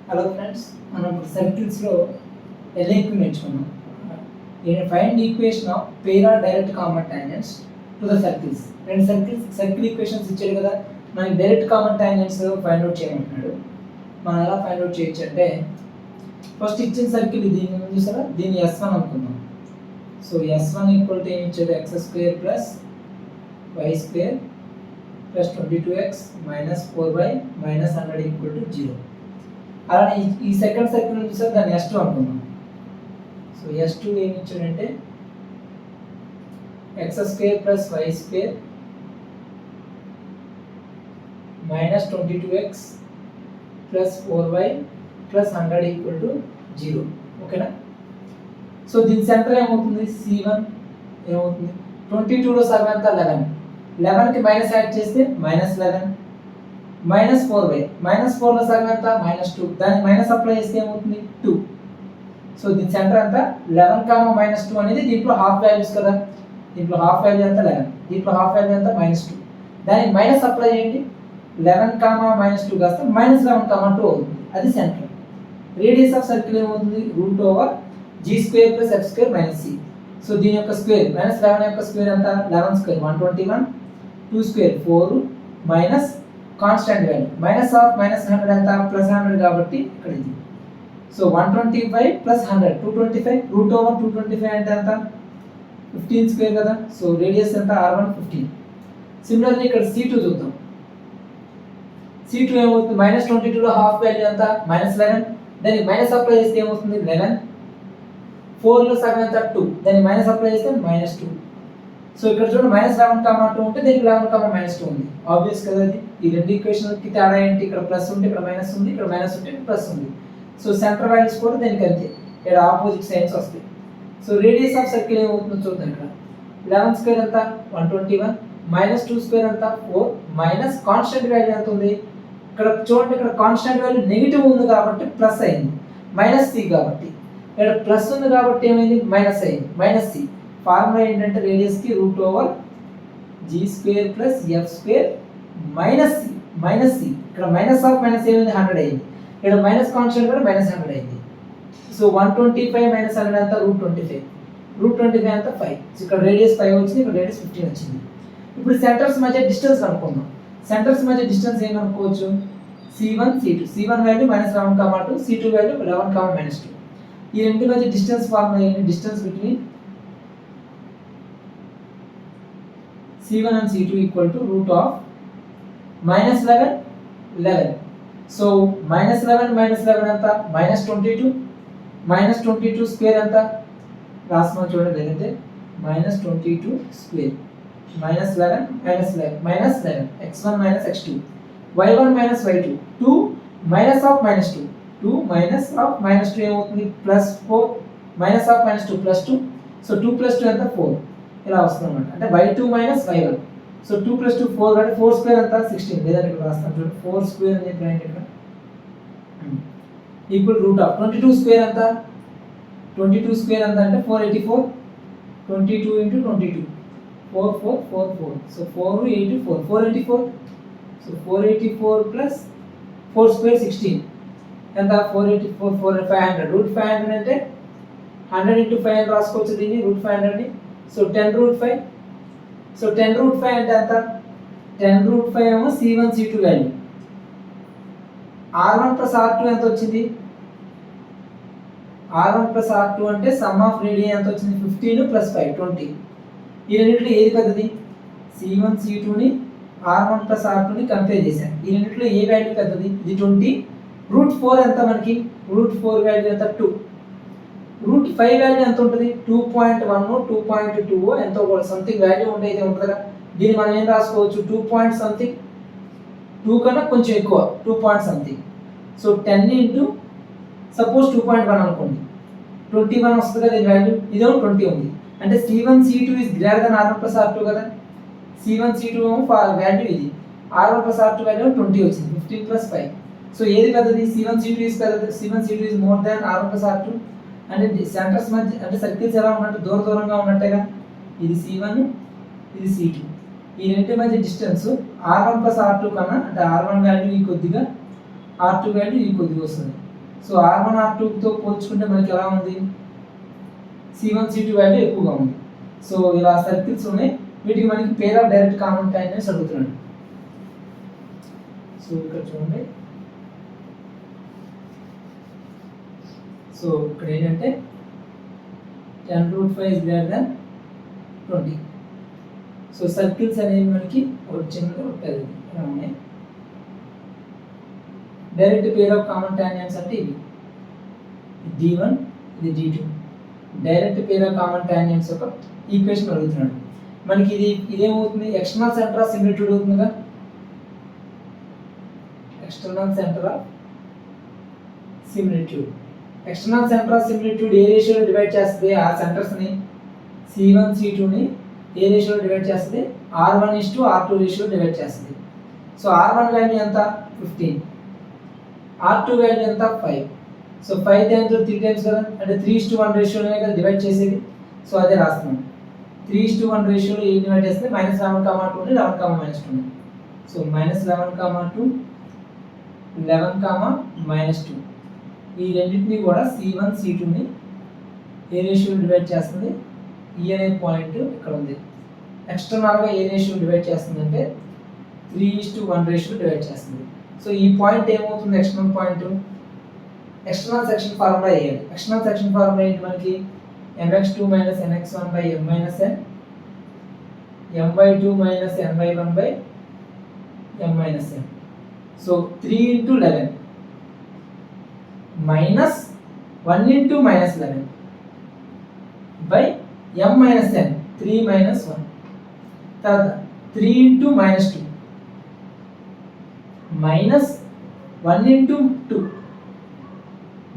Hello friends, మనం సర్కిల్స్లో LIQ నేర్చుకున్నాం. Find equation of pair or direct common tangents to the circles. రెండు circle equations ఇచ్చాడు కదా, మనకి direct common tangents find out చేయమంటున్నాడు. మనం ఎలా ఫైండ్ అవుట్ చేయొచ్చు అంటే, ఫస్ట్ ఇచ్చిన సర్కిల్ దీని ముందు చూసారా, దీన్ని S1 అనుకుందాం. సో S1 ఈక్వల్ టు ఏమి ఇచ్చాడు, x² plus y² plus 22x minus 4y minus 100 equal to 0. అలానే ఈ సెకండ్ సర్కిల్ నుంచి సార్ దాన్ని S2 అనుకుందాం. సో S2 ఏమి ఇచ్చాడంటే x² plus y² minus 22x plus 4y plus 100 equal to 0. ఓకేనా? సో దీని సెంటర్ ఏమవుతుంది, C1 ఏమవుతుంది, 22లో సగం ఎంత 11, 11కి మైనస్ యాడ్ చేస్తే మైనస్ 11 మైనస్ 4y, మైనస్ 4లో సగం ఎంత -2, దానికి మైనస్ అప్లై చేస్తే ఏమవుతుంది 2. సో దీని సెంటర్ అంతా 11, -2 అనేది దీంట్లో హాఫ్ వాల్యూస్ కదా, దీంట్లో హాఫ్ వాల్యూ ఎంత 11, దీంట్లో హాఫ్ వాల్యూ ఎంత -2, దానికి మైనస్ అప్లై చేయండి, 11, -2 కాస్త -11, 2 అవుతుంది, అది సెంటర్. రేడియస్ ఆఫ్ సర్కిల్ ఏమవుతుంది, √g² + f² - c. సో దీని యొక్క స్క్వేర్ -11 యొక్క స్క్వేర్ ఎంత 11² 121, 2² 4 మైనస్ కాన్స్టెంట్ వాల్యూ -100 ఎంత +100 కాబట్టి ఇక్కడ ఇది. సో 125 + 100 225, √225 అంటే ఎంత 15² కదా. సో రేడియస్ ఎంత r1 15. సిమిలర్లీ ఇక్కడ C2 చూద్దాం. C2 ఏమవుతుంది, -22లో హాఫ్ వాల్యూ ఎంత -11, దానికి మైనస్ అప్లై చేస్తే ఏమవుతుంది 11, 4లో సగం ఎంత 2, దానికి మైనస్ అప్లై చేస్తే -2. సో ఇక్కడ చూడండి -11, 2 ఉంటే దీనికి 11, -2 ఉంది. ఆబ్వియస్ కదా అది. ఈ రెండు ఈక్వేషన్కి తేడా ఏంటి, ఇక్కడ ప్లస్ ఉంటే ఇక్కడ మైనస్ ఉంది, ఇక్కడ మైనస్ ఉంటే ఇక్కడ ప్లస్ ఉంది. సో సెంటర్ వాల్యూస్ కూడా దీనికి అంతే, ఇక్కడ ఆపోజిట్ సైన్స్ వస్తాయి. సో రేడియస్ ఆఫ్ సర్కిల్ ఏమవుతుందో చూద్దాం. ఇక్కడ 11² ఎంత 121, -2² ఎంత 4 మైనస్ కాన్స్టెంట్ వాల్యూ ఎంత ఉంది, ఇక్కడ చూడండి, ఇక్కడ కాన్స్టెంట్ వాల్యూ నెగిటివ్ ఉంది కాబట్టి ప్లస్ అయింది, -c కాబట్టి. ఇక్కడ ప్లస్ ఉంది కాబట్టి ఏమైంది మైనస్ అయింది, -c. ఫార్ములా ఏంటంటే రేడియస్ కి √g² + f² - c. ఇక్కడ మైనస్ ఆఫ్ మైనస్ ఏమైంది 100 అయింది, ఇక్కడ మైనస్ కాన్స్టెంట్ కూడా -100 అయింది. సో 125 - 100 ఎంత √25 ఎంత 5. సో ఇక్కడ రేడియస్ 5 వచ్చింది, ఇక్కడ రేడియస్ 15 వచ్చింది. ఇప్పుడు సెంటర్స్ మధ్య డిస్టెన్స్ కనుక్కుందాం. సెంటర్స్ మధ్య డిస్టెన్స్ ఏం కనుక్కోవచ్చు, C1 C2. C1 value -11, 2, C2 value 11, -2. ఈ రెండు మధ్య డిస్టెన్స్ ఫార్ములా ఏంటి, distance between C1 and C2 equal to √(-11, 11). So -11 -11 ఎంత -22, -22² ఎంత రాసుకొని చూడండి, లేదంటే -22² -11 -11 x1 - x2 y1 - y2 2 -2 2 -2 ఏమవుతుంది +4 -2 +2. సో 2 + 2 ఎంత 4 ఇలా వస్తుంది అన్నమాట. అంటే y2 - y1. సో 2 + 2 4 అంటే 4² ఎంత 16, లేదంటే ఇక్కడ రాస్తాను చూడండి 4² అని చెప్పి రాయండి ఇక్కడ ఈక్వల్ √22² ఎంత 22² ఎంత అంటే 484, 22 × 22 4 4 4 4. సో 484 484. సో 484 + 4² 16 ఎంత 484 4 500 √500 అంటే 100 × 5 అని రాసుకోవచ్చు దీన్ని √500 ని. సో 10√5. సో 10√5 అంటే ఎంత 10√5 ఏమో C1 C2 value. R1 + R2 ఎంత వచ్చింది, R1 + R2 అంటే సమ్ ఆఫ్ రేడియస్ ఎంత వచ్చింది 15 + 5 20. ఈ రెండిట్లో ఏది పెద్దది, C1 C2 ని R1 + R2 ని కంపేర్ చేశాను. ఈ రెండిట్లో ఏ వాల్యూ పెద్దది, ఇది 20. √4 ఎంత మనకి, √4 వాల్యూ ఎంత 2. √5 వాల్యూ ఎంత ఉంటుంది 2.1 2.2 ఎంతో కూడా సంథింగ్ వాల్యూ ఉండేది ఉంటుంది కదా. దీన్ని మనం ఏం రాసుకోవచ్చు 2 పాయింట్ సంథింగ్, 2 కన్నా కొంచెం ఎక్కువ 2 పాయింట్ సంథింగ్. సో 10 × సపోజ్ 2.1 అనుకోండి 21 వస్తుంది కదా దీని వాల్యూ, ఇదేమో 20 ఉంది. అంటే C1 C2 is greater than R1 + R2 కదా. C1 C2 ఏమో వాల్యూ ఇది, R1 + R2 వాల్యూ 20 వచ్చింది 15 + 5. సో ఏది పెద్దది, C1 C2 is పెద్దది, C1 C2 is more than R1 + R2. అంటే సెంటర్స్ మధ్య అంటే సర్కిల్స్ ఎలా ఉన్నట్టు దూరంగా ఉన్నట్టేగా. ఇది C1, ఇది C2. ఈ రెండింటి మధ్య డిస్టెన్స్ R1 + R2 కన్నా, అంటే R1 వాల్యూ ఈ కొద్దిగా, R2 వాల్యూ ఈ కొద్దిగా వస్తుంది. సో R1 R2తో పోల్చుకుంటే మనకి ఎలా ఉంది, C1 C2 వాల్యూ ఎక్కువగా ఉంది. సో ఇలా సర్కిల్స్ ఉన్నాయి, వీటికి మనకి pair of direct common tangents అడుగుతున్నాడు. సో ఇక్కడ చూడండి, సో ఇక్కడ ఏంటంటే tan√5 is greater than 20. So circles అనేవి మనకి ఒక చిన్నగా ఉంటుంది ఉన్నాయి. Direct pair of common tangents అంటే ఇవి D1 ఇది D2. Direct pair of common tangents యొక్క ఈక్వేషన్ అడుగుతున్నాడు మనకి. ఇదేమవుతుంది, ఎక్స్టర్నల్ సెంటర్ ఆఫ్ సిమిలిట్యూడ్ అవుతుందిగా. ఎక్స్టర్నల్ సెంటర్ ఆఫ్ సిమిలిట్యూడ్ ఏ రేషియోలో డివైడ్ చేస్తుంది, ఆ సెంటర్స్ని C1 C2ని ఏ రేషియోలో డివైడ్ చేస్తుంది, R1:R2 రేషియోలో డివైడ్ చేస్తుంది. సో R1 వాల్యూ ఎంత 15, R2 వాల్యూ ఎంత 5. సో 5 టైమ్స్ 3 టైమ్స్ కదా, అంటే 3:1 రేషియోలోనే కదా డివైడ్ చేసేది. సో అదే రాస్తున్నాను, 3:1 రేషియోలో ఏం డివైడ్ చేస్తే -11,2 11,-2. సో -11,2 11,-2 ఈ రెండింటిని కూడా C1 C2ని ఏ రేషియోలో డివైడ్ చేస్తుంది, ఈ అనే పాయింట్ ఇక్కడ ఉంది. ఎక్స్టర్నల్గా ఏ రేషియోలో డివైడ్ చేస్తుంది అంటే 3:1 రేషియోలో డివైడ్ చేస్తుంది. సో ఈ పాయింట్ ఏమవుతుంది, external point, external section formula వేయాలి. ఎక్స్టర్నల్ సెక్షన్ ఫార్ములా ఏంటి మనకి, mx2 - nx1/m - n, m/2 - n/1/m - n. So 3 × 11 -1 × -11 by m - n, 3 - 1. తర్వాత 3 × -2 -1 × 2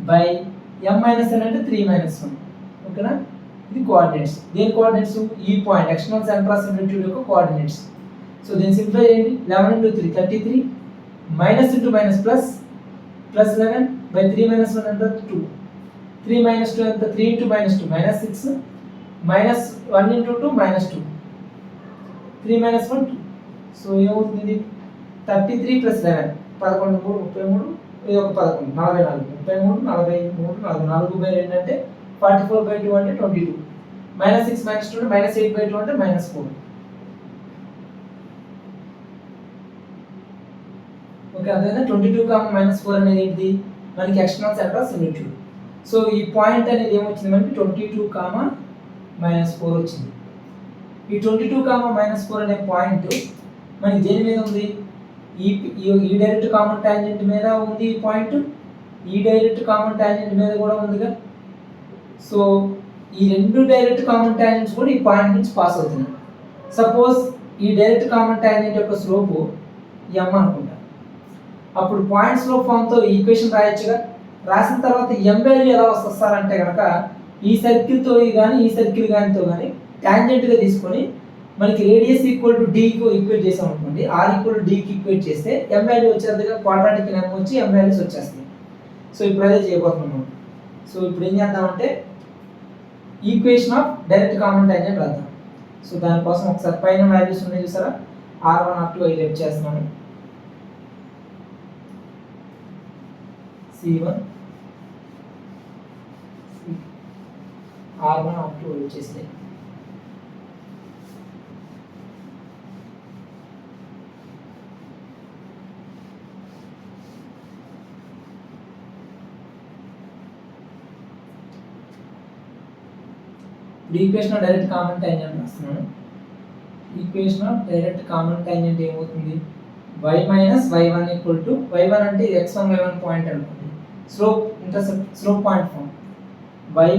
by m - n అంటే 3 - 1. ఓకేనా, ఇది కోఆర్డినేట్స్. దేని కోఆర్డినేట్స్, ఈ point external centre of similitude యొక్క కోఆర్డినేట్స్. సో దీన్ని సింప్లిఫై చేయండి, 11 × 3 33, మైనస్ × మైనస్ ప్లస్, +11 by 3 - 1 ఎంత 2, 3 - 2 ఎంత 3 × -2 -6, -1 × 2 -2, 3 - 1 2. సో ఏమవుతుంది ఇది 33 + 11 11 3 33, ఇది ఒక 11 44 33 43 44/2 అంటే 44/2 అంటే 22, -6 - 2 అంటే -8/2 అంటే -4. ఓకే, అదేనా 22, -4 అనేది ఏంటి మనకి external centre of similitude. So ఈ పాయింట్ అనేది ఏమొచ్చింది మనకి 22, -4 వచ్చింది. ఈ 22, -4 అనే పాయింట్ మనకి దేని మీద ఉంది, ఈ డైరెక్ట్ కామన్ టాంజెంట్ మీద ఉంది ఈ పాయింట్, ఈ డైరెక్ట్ కామన్ టాంజెంట్ మీద కూడా ఉందిగా. సో ఈ రెండు డైరెక్ట్ కామన్ టాంజెంట్స్ కూడా ఈ పాయింట్ నుంచి పాస్ అవుతున్నాయి. సపోజ్ ఈ డైరెక్ట్ కామన్ టాంజెంట్ యొక్క స్లోప్ m అనుకుంటా, అప్పుడు పాయింట్ స్లోప్ ఫామ్తో ఈక్వేషన్ రాయొచ్చుగా. రాసిన తర్వాత m వాల్యూ ఎలా వస్తారంటే కనుక ఈ సర్కిల్తో కానీ ఈ సర్కిల్ కానితో కానీ టాంజెంట్గా తీసుకొని మనకి రేడియస్ =d కు ఈక్వేట్ చేసాం అనుకోండి, r =d కి ఈక్వేట్ చేస్తే m వాల్యూ వచ్చేదిగా, క్వాడ్రాటిక్ m వచ్చి m వాల్యూస్ వచ్చేస్తాయి. సో ఇప్పుడు అదే చేయబోతున్నాం. సో ఇప్పుడు ఏం చేద్దామంటే equation of direct common tangent రాద్దాం. సో దానికోసం ఒకసారి పైన వాల్యూస్ ఉన్నాయి చూసారా, R1 R2 అవి లెఫ్ట్ చేస్తున్నాను, C1 R1 R2 వచ్చేస్తాయి. Equation of direct common tangent రాస్తున్నాను. Equation of direct common tangent ఏమవుతుంది, y - y1 = y1 అంటే x1 y1 పాయింట్ అనుకోండి, slope intercept slope point form, y -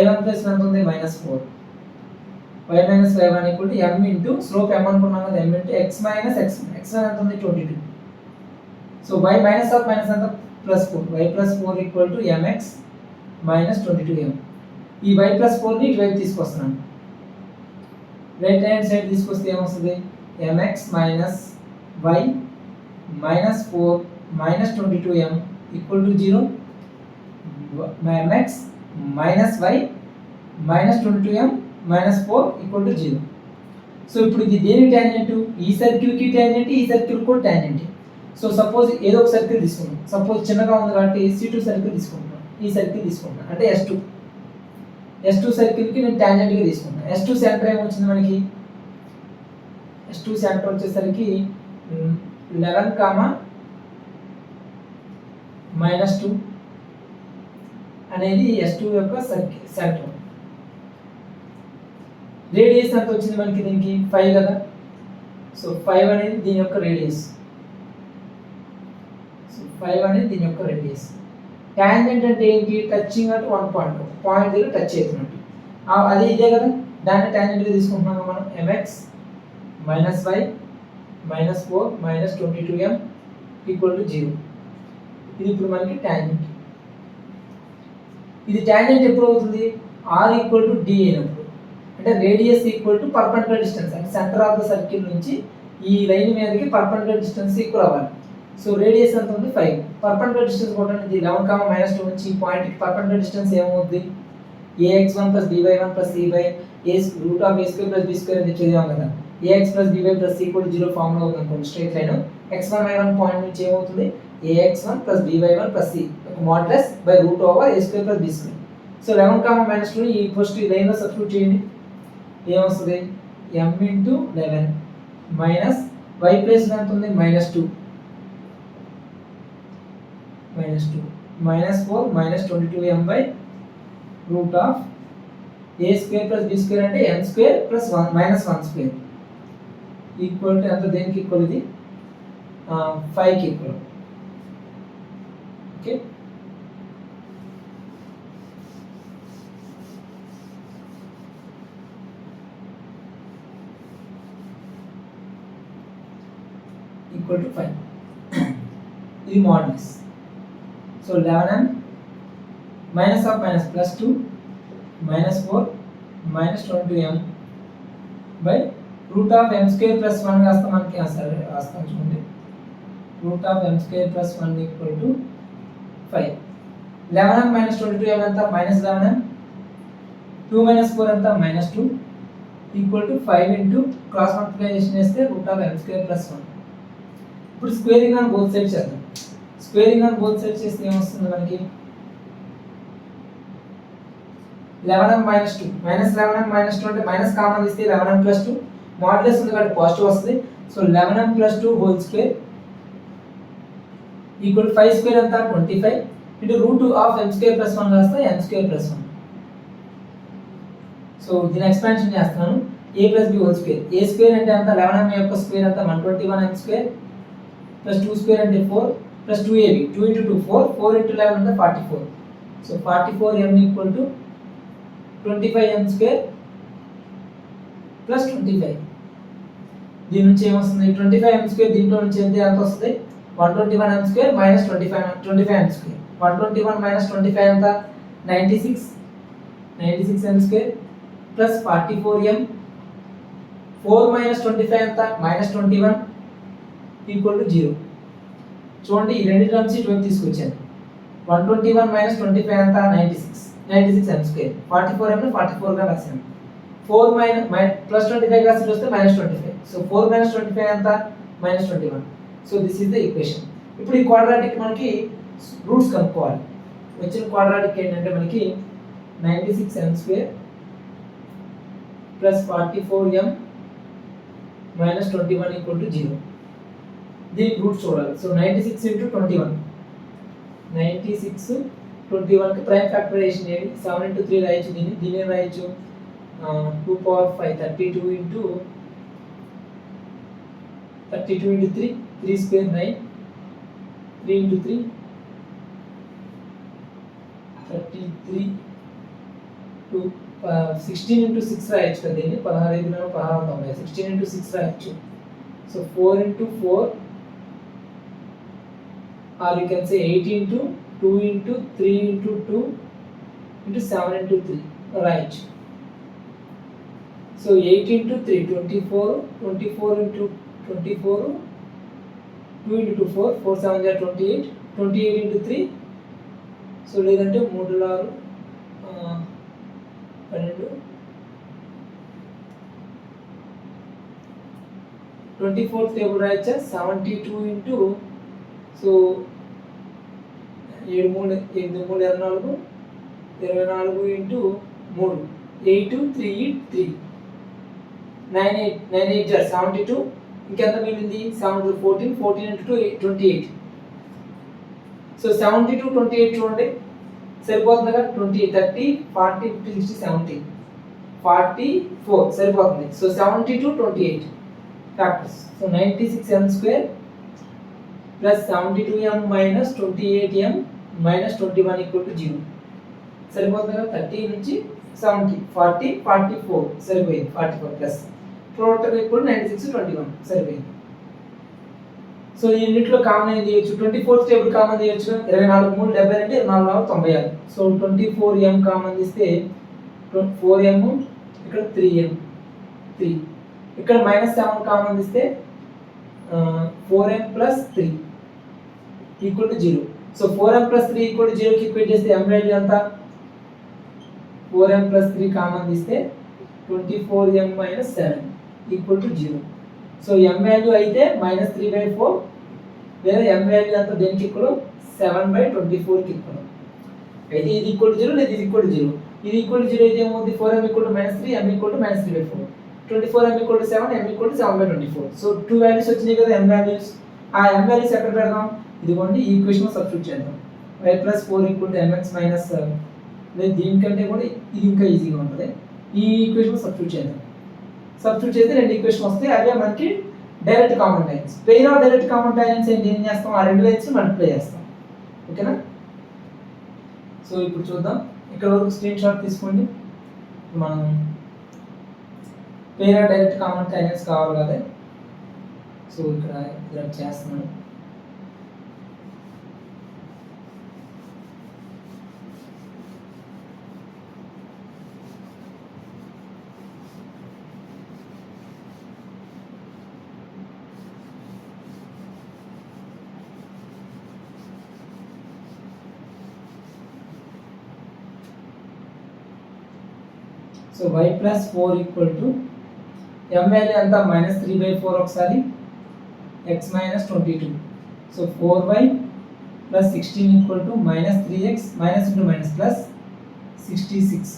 y1 plus ఎంత ఉంది -4, y - y1 m into slope m అనుకున్నాం కదా, m into x - x1 ఎంత ఉంది 22. So y minus of minus ఎంత +4, y + 4 = mx - 22m. ఈ y + 4 ని ఇటువైపు తీసుకొస్తున్నాను, రైట్ హ్యాండ్ సైడ్ తీసుకొస్తే ఏమొస్తుంది, mx - y - 4 - 22m = 0, mx - y - 22m - 4 = 0. So ఇప్పుడు ఇది దేనికి టాంజెంట్, ఈ సర్కిల్ కి టాంజెంట్, ఈ సర్కిల్ కూడా టాంజెంట్. సో సపోజ్ ఏదో ఒక సర్కిల్ తీసుకున్నాం, సపోజ్ చిన్నగా ఉంది కాబట్టి C2 సర్కిల్ తీసుకుంటున్నాం, ఈ సర్కిల్ తీసుకుంటున్నాను అంటే S2 సర్కిల్కి నేను టాంజెంట్గా తీసుకుంటాను. S2 సెంటర్ ఏమొచ్చింది మనకి, S2 సెంటర్ వచ్చేసరికి 11, -2 అనేది S2 యొక్క సెంటర్. రేడియస్ ఎంత వచ్చింది మనకి దీనికి 5 కదా, సో 5 అనేది దీని యొక్క రేడియస్. సో 5 అనేది దీని యొక్క రేడియస్. టాంజెంట్ అంటే ఏంటి, touching at one point, point దగ్గర టచ్ అవుతున్నట్టు, అది ఇదే కదా, దాన్ని టాంజెంట్గా తీసుకుంటున్నాం మనం. mx - y - 4 - 22m = 0. ఇది ఇప్పుడు మనకి టాంజెంట్. ఇది టాంజెంట్ ఎప్పుడు అవుతుంది, r = d అయినప్పుడు, అంటే రేడియస్ = పర్పెండిక్యులర్ డిస్టెన్స్, అంటే సెంటర్ ఆఫ్ ద సర్కిల్ నుంచి ఈ లైన్ మీదకి పర్పెండిక్యులర్ డిస్టెన్స్ ఈక్వల్ అవ్వాలి. సో రేడియస్ ఎంత ఉంది 5, పర్పెండిక్యులర్ డిస్టెన్స్ కూడా ఇది 11, -2 నుంచి ఈ పాయింట్ కి పర్పెండిక్యులర్ డిస్టెన్స్ ఏమవుతుంది, ax1 + by1 + c √a² + b² అని చదివాం కదా. ax + by + c = 0 ఫార్ములా అవుతుంది అనుకోండి, straight line. x1 y1 point నుంచి ఏమవుతుంది, ax1 + by1 + c modulus by √a² + b². So 11, -2 ఈ ఫస్ట్ ఈ లైన్ లో సబ్స్టిట్యూట్ చేయండి, ఏమొస్తుంది, m × 11 మైనస్ y ప్లేస్ ఎంత ఉంది, -2 -4 - 22m / √a² + b² అంటే m² + 1 - 1² ఈక్వల్ టు ఎంత, దేనికి ఈక్వల్, ఇది 5 కి ఈక్వల్. Okay, equal to 5. ఇది modulus. So 11m minus of minus +2 -4 - 22m by √m² + 1 కాస్త మనకి సరే రాస్తాం చూడండి, √m² + 1 = 5. 11m - 22m ఎంత, -11m, 2 - 4 ఎంత, -2 = 5 ఇంటూ క్రాస్ మల్టిప్లికేషన్ చేస్తే √m² + 1. ఇప్పుడు స్క్వేరింగ్ ఆన్ బోత్ సైడ్స్ చేద్దాం. స్క్వేరింగ్ ఆన్ బోత్ సైడ్స్ చేస్తే ఏమొస్తుంది మనకి, 11m - 2 -11m - 2 అంటే మైనస్ కామన్ తీస్తే 11m + 2 మోడ్యులస్ ఉంది కాబట్టి పాజిటివ్ వస్తుంది. సో 11m + 2 హోల్ స్క్వేర్ = 5² ఎంత, 25 ఇంటూ √m² + 1 కాస్త m² + 1. సో దీని ఎక్స్పాన్షన్ చేస్తున్నాను, a + b whole square. a square అంటే ఎంత, 11m యొక్క స్క్వేర్ ఎంత, 121m² + 2 స్క్వేర్ అంటే 4 + 2ab, 2 × 2 4, 4 × 11 అంటే 44. So 44m = 25m² + 25. దీని నుంచి ఏమొస్తుంది, 25m² దీంట్లో నుంచి ఎంత వస్తుంది, 121m² - 25m². 121 - 25 ఎంత, 96m² + 44m. 4 - 25 ఎంత, -21 = 0. చూడండి ఈ రెండు టర్మ్స్ ఇటువైపు తీసుకొచ్చాను. 121 - 25 ఎంత, 96m². 44m ని 44 గా రాశాను. 4 + 25 కాసి వస్తే -25. సో 4 - 25 ఎంత, -21. So this is the equation. ఇప్పుడు ఈ క్వాడ్రాటిక్ మనకి రూట్స్ కనుక్కోవాలి. వచ్చిన క్వాడ్రాటిక్ ఏంటంటే మనకి 96m² + 44m - 21 = 0. దీనికి రూట్స్ చూడాలి. సో 96 × 21, 96 21 కి ప్రైమ్ ఫ్యాక్టరైజేషన్ చేయండి. 7 × 3 రాయొచ్చు, దీన్ని రాయొచ్చు 2^5 32 × 32 × 3 3² 9, 3 × 3 33 16 × 6 రాయొచ్చు కదా, దీన్ని 16 × 16 16 × 6 రాయొచ్చు. So 4 × 4, or you can say 8 × 2 × 3 × 2 × 7 × 3 రాయొచ్చు. సో 8 × 3 24, 24 × 24, 2 × 2 4, 4 7 28, 28 × 3. సో లేదంటే 3 6 12, 24th టేబుల్ రాయొచ్చా, 72 × సో 7 3 8 3 24 24 ఇంటూ 3 8 3 3 9 8 9 8 72 ఇంకెంత మిగిలింది 7 14 14 ఇంటూ 2 28. సో 72 28 చూడండి సరిపోతుంది కదా 20 30 40 50 60 70 44 సరిపోతుంది. So 72 28 factors. So 96m square plus 72m minus 28m minus 21 equal to 0 సరిపోతుంది కదా 30 నుంచి 70 40 44 సరిపోయింది 44 ప్లస్ ప్రోడక్ట్ ఈక్వల్ 96 21 సరిపోయింది. సో ఈ యూనిట్లో కామన్ ఏం చేయొచ్చు 24th టేబుల్ కామన్ చేయొచ్చు 24 3 70 అంటే 24 96. సో 24m కామన్ తీస్తే 4m ఇక్కడ 3m 3 ఇక్కడ -7 కామన్ తీస్తే 4m plus 3 equal to 0. So 4m plus 3 equal to 0 కి ఈక్వేట్ చేస్తే m వాల్యూ ఎంత 4m plus 3 కామన్ తీస్తే 24m minus 7 equal to 0. So m value అయితే -3/4 లేదా m వాల్యూ అంత దేనికి ఈక్వల్ 7/24 కి ఈక్వల్. అయితే ఇది ఈక్వల్ టు 0 లేదా ఇది ఈక్వల్ టు 0. ఇది ఈక్వల్ టు 0 అయితే ఏమవుతుంది 4m equal to -3 m equal to -3/4 24m equal to 7 m equal to 7/24. So 2 values వచ్చినాయి కదా m వాల్యూస్. ఆ m వాల్యూస్ ఎక్కడ పెడదాం ఇదిగోండి ఈ ఈక్వేషన్ లో సబ్స్టిట్యూట్ చేద్దాం. y + 4 ఈక్వల్ టు mx - 7 లేదా దీనికంటే కూడా ఇది ఇంకా ఈజీగా ఉంటుంది. ఈ ఈక్వేషన్ లో సబ్స్టిట్యూట్ చేద్దాం. సబ్స్టిట్యూట్ చేస్తే రెండు ఈక్వేషన్ వస్తాయి. అవే మనకి direct common lines. Pair of direct common lines ఏంటి ఏం చేస్తాం ఆ రెండు లైన్స్ మల్టిప్లై చేస్తాం. ఓకేనా. సో ఇప్పుడు చూద్దాం. ఇక్కడ వరకు స్క్రీన్ షాట్ తీసుకోండి. మనం pair of direct common lines కావాలి కదా. సో ఇక్కడ చేస్తున్నాను. So y plus 4 equal to m value ఎంత -3/4 ఒకసారి x minus 22. So 4y plus 16 equal to -3x minus into minus plus 66.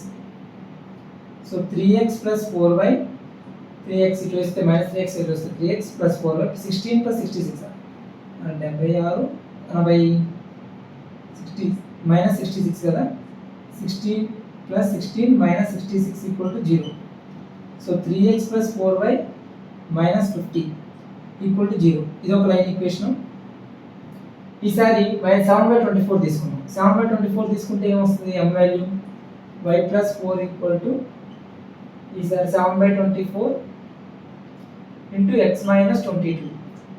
So 3x plus 4y 3x ఇటు వస్తే -3x ఇటు వస్తే 3x plus 4y 16 plus 66 76 80 60 -66 కదా 16 plus 16 minus 66 equal to 0. So 3x plus 4y minus 50 equal to 0. ఇది ఒక line equation. ఈసారి 7/24 తీసుకున్నాం. 7/24 తీసుకుంటే ఏమొస్తుంది m value y plus 4 equal to ఈసారి 7/24 into x minus 22.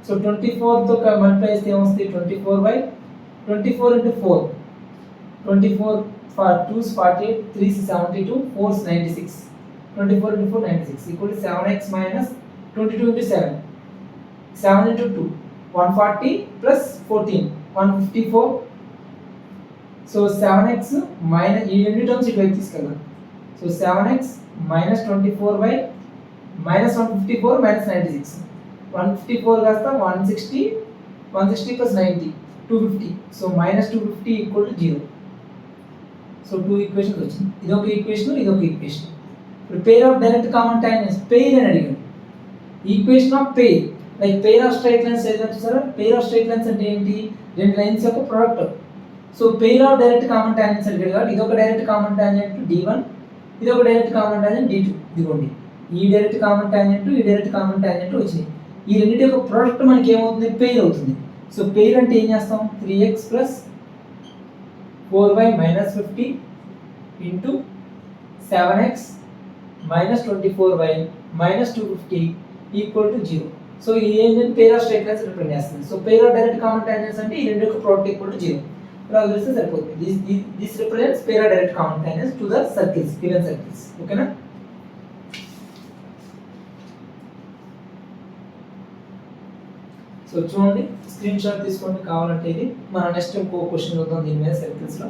సో 24 తో మల్టిప్లై చేస్తే ఏమొస్తుంది 24 into 4 24 for 2 is 48 3 is 72 4 is 96 24 into 4 96 equal to 7x minus 22 into 7 7 into 2 140 plus 14 154. so 7x minus ఈ రెండు టర్మ్స్ ఇటు తీసుకెళ్దాం. So 7x minus 24y minus 154 minus 96 154 కాస్త 160 160 plus 90 250. So minus 250 equal to 0. So 2 equations వచ్చింది. ఇది ఒక ఈక్వేషన్ ఇది ఒక ఈక్వేషన్. ఇప్పుడు pair of direct common tangents pair అని అడిగాను. Equation of pair like pair of straight lines ఏదైనా చూసారా. పెయిర్ ఆఫ్ స్ట్రైట్ లైన్స్ అంటే ఏంటి రెండు లైన్స్ యొక్క product. So pair of direct common tangents అడిగాడు కాబట్టి ఇది ఒక డైరెక్ట్ కామన్ టాంజెంట్ d1 ఇది ఒక డైరెక్ట్ కామన్ టాంజెంట్ d2. ఇదిగోండి ఈ డైరెక్ట్ కామన్ టాంజెంట్ ఈ డైరెక్ట్ కామన్ టాంజెంట్ వచ్చినాయి. ఈ రెండింటి యొక్క ప్రోడక్ట్ మనకి ఏమవుతుంది పెయిర్ అవుతుంది. సో పెయిర్ అంటే ఏం చేస్తాం 3x plus 4y minus 50 into 7x minus 24y minus 250 equal to 0. So ఇది ఏంటంటే pair of straight lines represent చేస్తుంది. So pair of direct common tangents అంటే ఈ రెండు యొక్క ప్రోడక్ట్ ఈక్వల్ టు 0. ఇలా తెలిస్తే సరిపోతుంది. This represents pair of direct common tangents to the circles given circles. ఓకేనా. సో చూడండి స్క్రీన్ షాట్ తీసుకోండి కావాలంటే. ఇది మన నెక్స్ట్ ఇంకో క్వశ్చన్ చూద్దాం దీని మీద సర్కిల్స్ లో.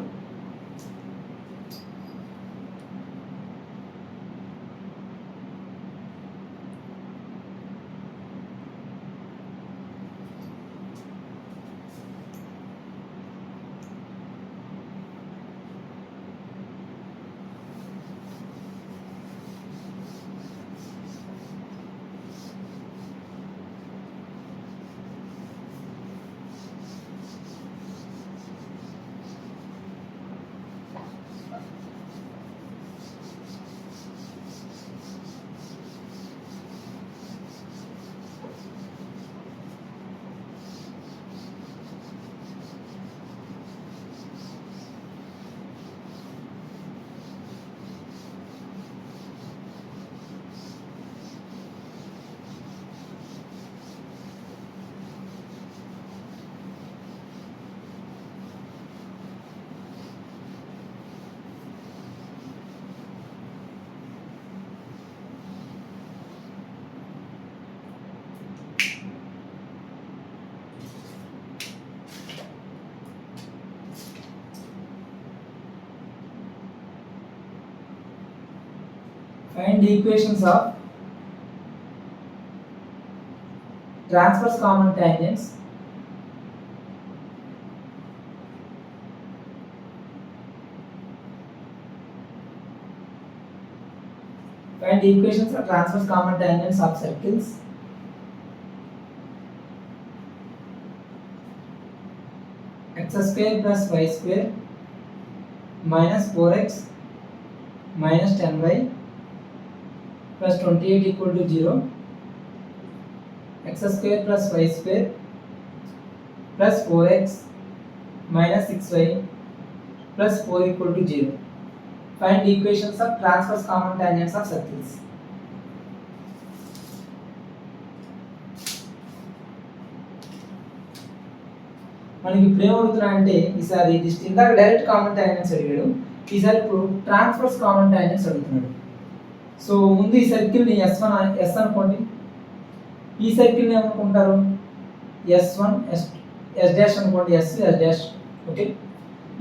Find the equations of transverse common tangents Find the equations of transverse common tangents of circles. X square plus y square minus 4x minus 10y plus 28 equal to 0. X square plus y square plus 4x minus 6y plus 4 equal to 0. Find the equations of transverse common tangents of circles. మనకి ఇప్పుడు ఏమవుతున్నా అంటే ఈసారి ఇందాక direct common tangents అడిగాడు, ఈసారి ఇప్పుడు transverse common tangents అడుగుతున్నాడు. So ముందు ఈ సర్కిల్ని ఎస్ అనుకోండి, ఈ సర్కిల్ని ఏమనుకుంటారు S1 S డాష్ అనుకోండి, S డాష్. ఓకే,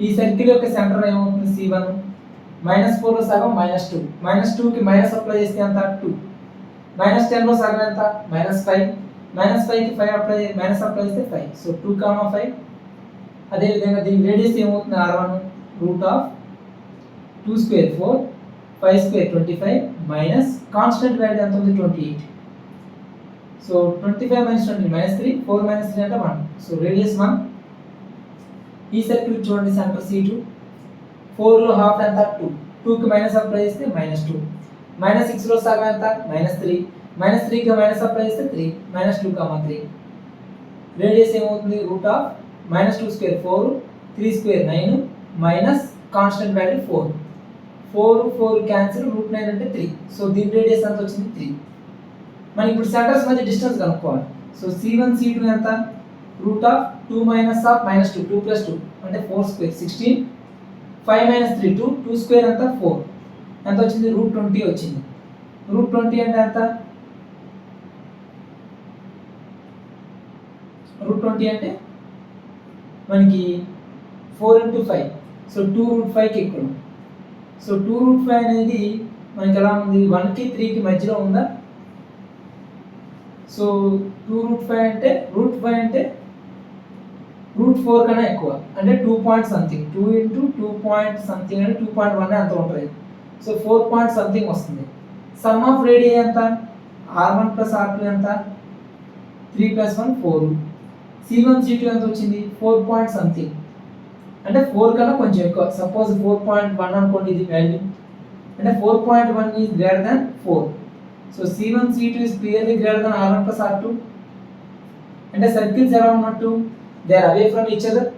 ఈ సర్కిల్ యొక్క సెంటర్ ఏమవుతుంది C1, -4లో సగం -2, -2కి మైనస్ అప్లై చేస్తే ఎంత 2, -10లో సగం ఎంత -5, -5కి 5 అప్లై మైనస్ అప్లై చేస్తే 5. సో 2, 5. అదే విధంగా దీని రేడియస్ ఏమవుతుంది R1 √2 square 4, 5 square 25 minus constant value ఎంత ఉంది 28. సో 25 - 20 -3, 4 - 3 అంటే 1. So radius 1. ఈ సర్కిల్ చూడండి సెంటర్ C2, 4లో హాఫ్ ఎంత 2, 2కి మైనస్ అప్లై చేస్తే -2, -6లో సగం ఎంత -3, -3కి మైనస్ అప్లై చేస్తే 3, -2, 3. రేడియస్ ఏమవుతుంది -2 square 4, 3 square 9 minus constant value 4, 4 cancel, √9 అంటే 3. సో దీని రేడియస్ ఎంత వచ్చింది 3. మనం ఇప్పుడు సెంటర్స్ మధ్య డిస్టెన్స్ కనుక్కోవాలి. సో C1 C2 ఎంత √2 - -2, 2 + 2 అంటే 4 స్క్వేర్ 16, 5 - 3 2, 2 స్క్వేర్ ఎంత 4, ఎంత వచ్చింది √20 వచ్చింది. √20 అంటే ఎంత √20 అంటే మనకి 4 × 5, సో 2√5కి ఎక్కువ. సో 2√5 అనేది మనకి ఎలా ఉంది 1కి 3కి మధ్యలో ఉందా. సో 2√5 అంటే √5 అంటే √4 కన్నా ఎక్కువ, అంటే 2 పాయింట్ సంథింగ్, 2 × 2 పాయింట్ సంథింగ్ అంటే 2.1 అంత ఉంటుంది. సో 4 పాయింట్ సంథింగ్ వస్తుంది. సమ్ ఆఫ్ రేడియస్ ఎంత R1 + R2 ఎంత 3 + 1 4. C1 C2 ఎంత వచ్చింది 4 పాయింట్ సంథింగ్, అంటే 4 కన్నా కొంచెం ఎక్కువ. సపోజ్ 4.1 అనుకోండి ఇది వాల్యూ, అంటే 4.1 is greater than 4. So C1 C2 is clearly greater than R1 + R2. అంటే సర్కిల్స్ ఎలా ఉన్నట్టు they are away from each other.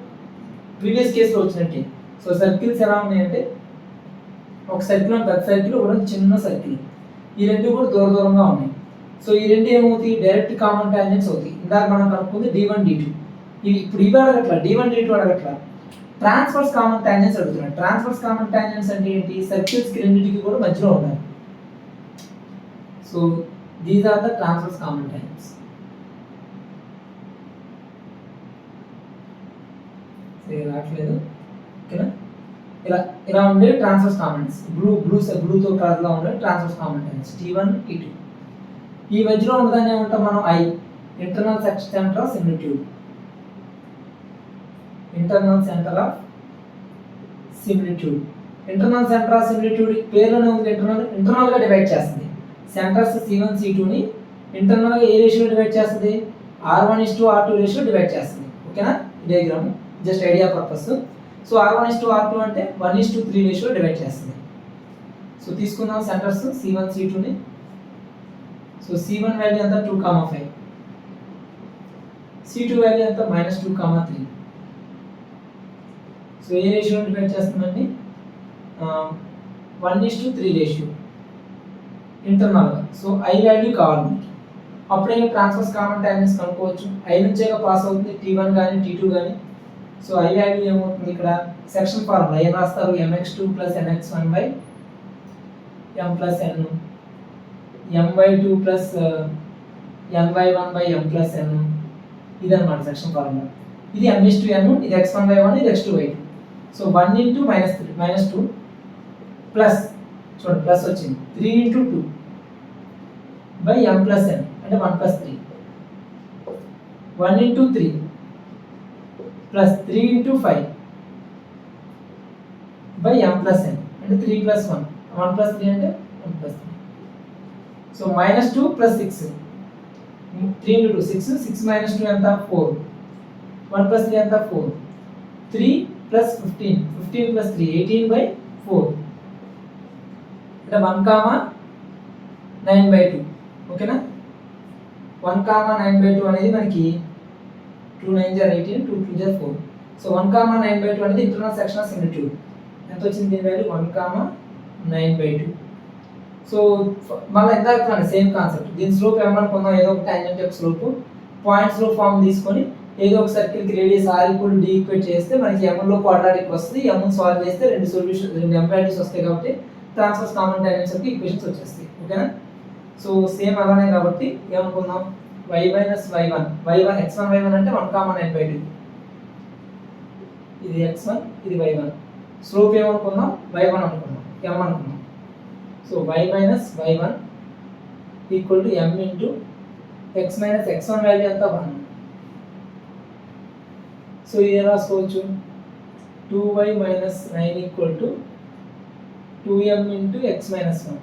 Previous కేసులో వచ్చినట్టే. సో సర్కిల్స్ ఎలా ఉన్నాయంటే ఒక సర్కిల్ పెద్ద సర్కిల్, ఒక చిన్న సర్కిల్, ఈ రెండు కూడా దూరంగా ఉన్నాయి. సో ఈ రెండు ఏమవుతాయి డైరెక్ట్ కామన్ టాంజెంట్స్ అవుతాయి. ఇందాక మనం కనుక్కుంది D1 D2. ఇవి ఇప్పుడు ఇవి అడగట్లా, D1 D2 అడగట్లా, ట్రాన్స్వర్స్ కామన్ టాంజెంట్స్ అడుగుతున్నాడు. ట్రాన్స్వర్స్ కామన్ టాంజెంట్స్ అంటే ఏంటి, సర్కిల్స్ కి రెండింటికి కూడా మధ్యలో ఉన్నాయి. So these are the transverse common tangents. రావట్లేదు ఓకేనా. ఇలా ఉండే ట్రాన్స్వర్స్ కామన్స్, బ్లూతో కలర్లో ఉండే transverse common tangents T1 T2. ఈ మధ్యలో ఉన్నదాన్ని ఏమంటాం మనం I, internal centre of similitude. Internal centre of similitude. Internal centre of similitude పేరులోనే ఉంది, ఇంటర్నల్ గా డివైడ్ చేస్తుంది. సెంటర్స్ C1 C2ని ఇంటర్నల్ గా ఏ రేషియో డివైడ్ చేస్తుంది, R1:R2 రేషియో డివైడ్ చేస్తుంది. ఓకేనా, diagram just idea purpose. So R1:R2 అంటే 1:3 రేషియో డివైడ్ చేస్తుంది. సో తీసుకుందాం సెంటర్స్ C1 C2ని. సో C1 వాల్యూ ఎంత 2, 5. C2 వాల్యూ ఎంత -2, 3. సో ఏ రేషియో డివైడ్ చేస్తుందండి 1:3 రేషియో ఇంటర్నల్ గా. సో I వాల్యూ కావాలి, అప్పుడే ట్రాన్స్వర్స్ కామన్ టాంజెంట్స్ కనుక్కోవచ్చు. I నుంచేగా పాస్ అవుతుంది T1 కానీ T2 కానీ. సో I వాల్యూ ఏమవుతుంది ఇక్కడ సెక్షన్ ఫార్ములా ఏం రాస్తారు, mx2 + nx1 / m + n, my2 + ny1 / m + n. ఇదన్నమాట సెక్షన్ ఫార్ములా. ఇది m/n, ఇది x1/1, ఇది x2/2. సో 1 × -2 ప్లస్ చూడండి ప్లస్ వచ్చింది 3 into 2 by m plus n అంటే 1 plus 3 1 into 3 plus 3 into 5 by m plus n అంటే 3 ప్లస్ 1 1 ప్లస్ 3 అంటే 1 plus 3 so minus 2 plus 6 3 into 2 6 6 minus 2 ఎంత 4 1 ప్లస్ 3 ఎంత 4 3 ప్లస్ 15 15 ప్లస్ 3 18 బై 4 అంటే 1 కామా 9 బై 2 ఓకేనా 1 comma 9 by 2 అనేది మనకి 2 9 జార్ 18 2 2 జార్ 4 సో 1 కామా 9 బై 2 అనేది ఇంటర్నల్ సెక్షన్ ఆఫ్ సిమిట్యూడ్ ఎంత వచ్చింది దీని వాల్యూ 1 కామా 9 బై 2 సో మళ్ళీ ఎంత అవుతుంది సేమ్ కాన్సెప్ట్ దీని స్లోప్ ఏమనుకుందాం ఏదో ఒక టాంజెంట్ యొక్క స్లోప్ పాయింట్ స్లోప్ ఫార్మ్ తీసుకొని ఏదో ఒక సర్కిల్ కి radius r equal to d equate చేస్తే మనకి m లో క్వాడ్రాటిక్ వస్తుంది m ని సాల్వ్ చేస్తే రెండు సొల్యూషన్ రెండు m వాల్యూస్ వస్తాయి కాబట్టి ట్రాన్స్వర్స్ కామన్ టాంజెంట్స్ కి ఈక్వేషన్స్ వచ్చేస్తాయి ఓకేనా సో సేమ్ అలానే కాబట్టి ఏమనుకుందాం y minus y1 y1 x1 y1 అంటే 1 కామా 9 బై 2 ఇది x1 ఇది y1 స్లోప్ ఏమనుకుందాం y1 అనుకుందాం m అనుకుందాం so y minus y1 equal to m into x minus x1 value ఎంత 1 సో ఇది ఎలా రాసుకోవచ్చు 2y minus 9 equal to 2m into x minus 1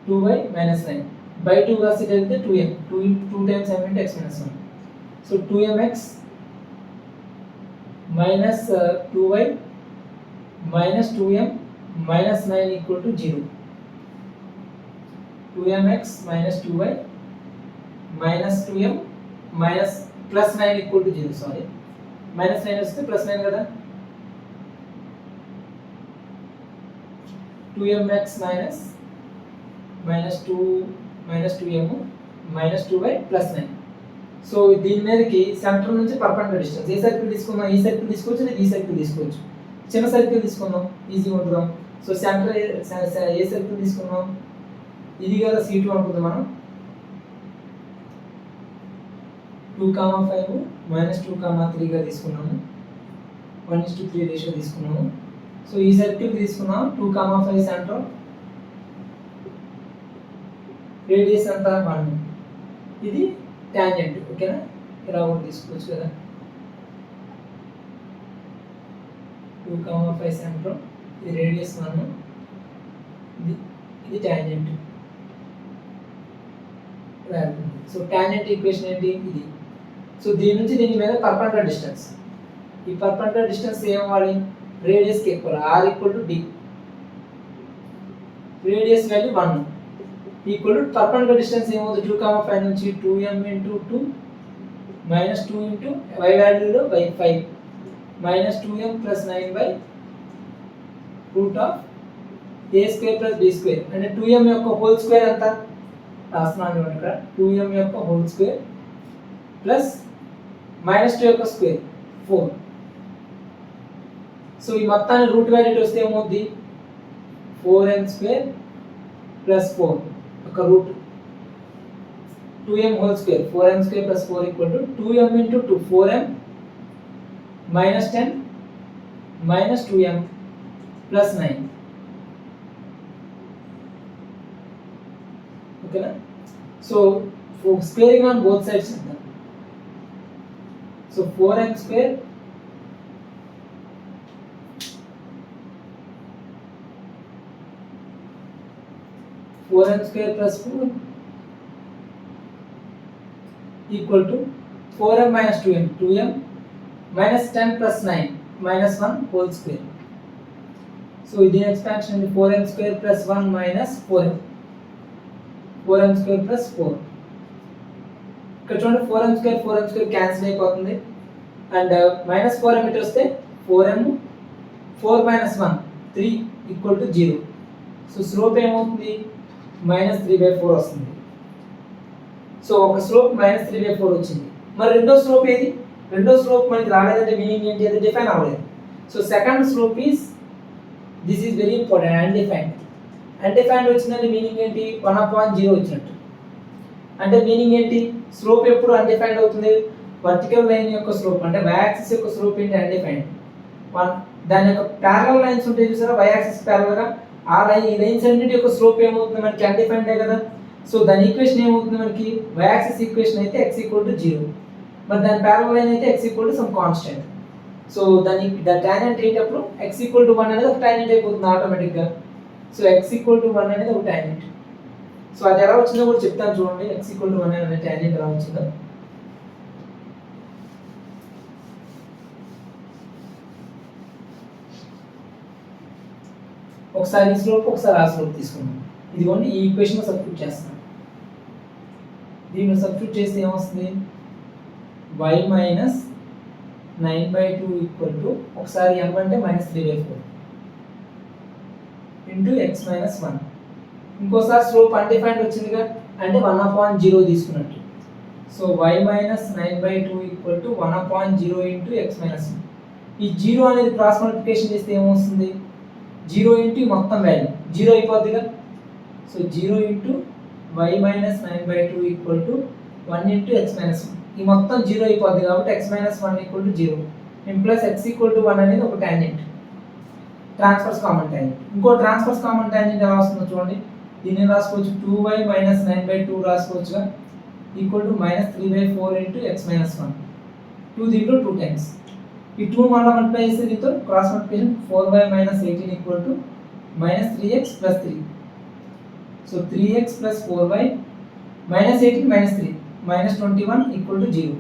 2y minus 9 by 2 రాసేటైతే 2m 2 times m into x minus 1 so 2mx minus 2y minus 2m minus 9 equal to 0 2mx minus 2y minus 2m minus plus 9 equal to 0 sorry minus 9 వస్తే plus 9 కదా 2mx minus 2 minus 2m minus 2y plus 9 so దీని మీదకి centre నుంచి perpendicular distance a circle తీసుకుందాం ఈ circle తీసుకోవచ్చు లేదా ఈ సర్కిల్ తీసుకోవచ్చు చిన్న సర్కిల్ తీసుకుందాం ఈజీగా ఉంటుందాం సో సెంటర్ ఏ సర్కిల్ తీసుకుందాం ఇది కదా C2 అనుకుందాం మనం 2,5 minus 2,3 గా తీసుకున్నాము 1:3 రేషియో తీసుకున్నాము సో ఈ సర్కిల్ తీసుకున్నాం 2,5 సెంటర్ రేడియస్ ఎంత 1 ఇది టాంజెంట్ ఓకేనా ఇలా ఒకటి తీసుకోవచ్చు కదా 2,5 సెంటర్ ఇది రేడియస్ 1 ఇది టాంజెంట్ సో టాంజెంట్ ఈక్వేషన్ ఏంటి ఇది సో దీని నుంచి దీని మీద పర్పెండిక్యులర్ డిస్టెన్స్ ఈ పర్పెండిక్యులర్ డిస్టెన్స్ ఏమవ్వాలి రేడియస్ కి equal r equal to d radius value 1 equal to perpendicular distance ఏమవుతుంది 2,5 నుంచి 2m into 2 minus 2 into y వాల్యూలో by 5 minus 2m plus 9 by root of a square plus b square అంటే 2m యొక్క whole square ఎంత రాస్తున్నాను ఇక్కడ 2m యొక్క whole square plus minus 2 యొక్క square 4 so ఈ మొత్తాన్ని రూట్ వాల్యూ వస్తే ఏమవుతుంది 4m స్క్వేర్ ప్లస్ 4 ఒక root 2m whole square 4m square plus 4 equal to 2m into 2 4m minus 10 minus 2m plus 9 ఓకేనా so squaring on both sides చేద్దాం so 4m square square plus 4 equal to 4m minus 2m 2m minus 10 plus 9 minus 1 whole square so the expansion is 4m square plus 1 minus 4m 4m square plus 4 ఇక్కడ చూడండి 4m square cancel అయిపోతుంది and minus 4m ఇటు వస్తే 4m 4 minus 1 3 equal to 0 so slope ఏమవుతుంది -3/4 వస్తుంది so ఒక slope -3/4 వచ్చింది మరి రెండో స్లోప్ ఏది రెండో స్లోప్ మనకి రాలేదంటే మీనింగ్ ఏంటి అది డిఫైన్ అవ్వలేదు so second slope is this is very important undefined వచ్చిందంటే మీనింగ్ ఏంటి 1/0 వచ్చినట్టు అంటే మీనింగ్ ఏంటి స్లోప్ ఎప్పుడు అన్డిఫైన్డ్ అవుతుంది వర్టికల్ లైన్ యొక్క స్లోప్ అంటే y యాక్సిస్ యొక్క స్లోప్ ఏంటి అన్డిఫైన్డ్ దాని యొక్క ప్యారలల్ లైన్స్ ఉంటాయి చూసారా y యాక్సిస్ ప్యారలల్ గా ఈ లైన్స్ అన్నిటి యొక్క స్లోప్ ఏమవుతుంది మనకి అన్డిఫైన్డే కదా. సో దాని ఈక్వేషన్ ఏమవుతుంది మనకి y యాక్సిస్ ఈక్వేషన్ అయితే x = 0, మరి దాని ప్యారలల్ లైన్ అయితే x = సమ్ కాన్స్టెంట్. సో దాని టాంజెంట్ అయ్యేటప్పుడు x = 1 అనేది ఒక టాంజెంట్ అయిపోతుంది ఆటోమేటిక్గా. సో x = 1 అనేది ఒక టాంజెంట్. సో అది ఎలా వచ్చిందో కూడా చెప్తాను చూడండి, x = 1 అనే టాంజెంట్ ఎలా వచ్చిందో. ఒకసారి ఈ స్లోప్ ఒకసారి ఆ స్లోప్ తీసుకుందాం. ఇదిగోండి ఈ ఈక్వేషన్లో సబ్స్టిట్యూట్ చేస్తాం. దీన్ని సబ్స్టిట్యూట్ చేస్తే ఏమొస్తుంది, y - 9/2 ఒకసారి m అంటే -3/4 ఇంటూ x - 1. ఇంకోసారి స్లోప్ అన్డిఫైన్డ్ వచ్చిందిగా, అంటే 1/0 తీసుకున్నట్టు. So y - 9/2 1/0 into x - 1. ఈ 0 అనేది క్రాస్ మల్టిప్లికేషన్ చేస్తే ఏమొస్తుంది, 0 ఇంటూ మొత్తం వాల్యూ 0 అయిపోద్దిగా. So 0 into y - 9/2 1 into x - 1. ఈ మొత్తం 0 అయిపోద్ది కాబట్టి x - 1 = 0. ప్లస్ x = 1 అనేది ఒక టాంజెంట్, ట్రాన్స్ఫర్స్ కామన్ టాంజెంట్. ఇంకో ట్రాన్స్ఫర్స్ కామన్ టాంజెంట్ ఎలా వస్తుందో చూడండి. దీన్ని రాసుకోవచ్చు 2y - 9/2 రాసుకోవచ్చుగా, -3/4 ఇంటూ x - 1. 2 దీంట్లో 2 టైమ్స్. ఈ 2 మళ్ళీ మల్టిప్లై చేస్తే దీంతో cross multiplication 4y - 18 -3x + 3. So 3x + 4y -18 -3 -21 = 0.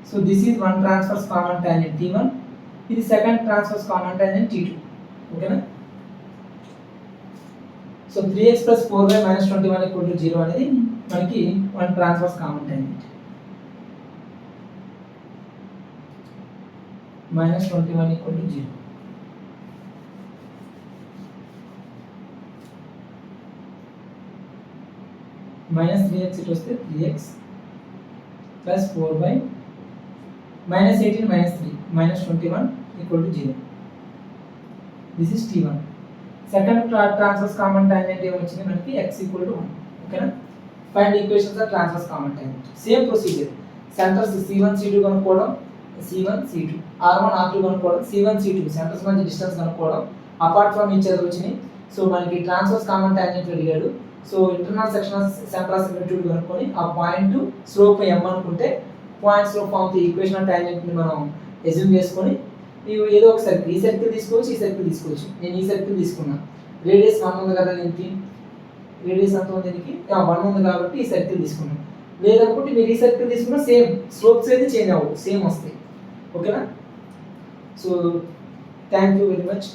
So this is one transfers common tangent T1. ఇది second transfers common tangent T2. ఓకేనా. సో 3x + 4y -21 = 0 అనేది మనకి one transfers common tangent. -21 = 0. -3x ఇటు వస్తే 3x + 4y -18 -3 -21 = 0. This is T1. Second transfers common tangent ఏమొచ్చింది మనకి x = 1. ఓకేనా. Find equations of transfers common tangent. Same procedure, centres C1 C2 కనుక్కోవడం, C1 C2 R1 R2 కనుక్కోవడం, C1 C2 centres మధ్య distance కనుక్కోవడం, apart from each other వచ్చినాయి. So మనకి transverse common tangent అడిగాడు. So internal section of centre of similitude కనుక్కొని ఆ point slope m అనుకుంటే point slope form equation of tangent ని మనం అస్యూమ్ చేసుకొని ఏదో ఒక సర్కిల్, ఈ సర్కిల్ తీసుకోవచ్చు, ఈ సర్కిల్ తీసుకోవచ్చు. నేను ఈ సర్కిల్ తీసుకున్నా, రేడియస్ 1 ఉంది కదా, దీనికి రేడియస్ ఎంత ఉంది, దీనికి 1 ఉంది కాబట్టి ఈ సర్కిల్ తీసుకున్నాను. లేదనుకుంటే మీరు ఈ సర్కిల్ తీసుకున్నా సేమ్ స్లోప్స్ అయితే చేంజ్ అవ్వవు, సేమ్ వస్తాయి. ఓకేనా. So thank you very much.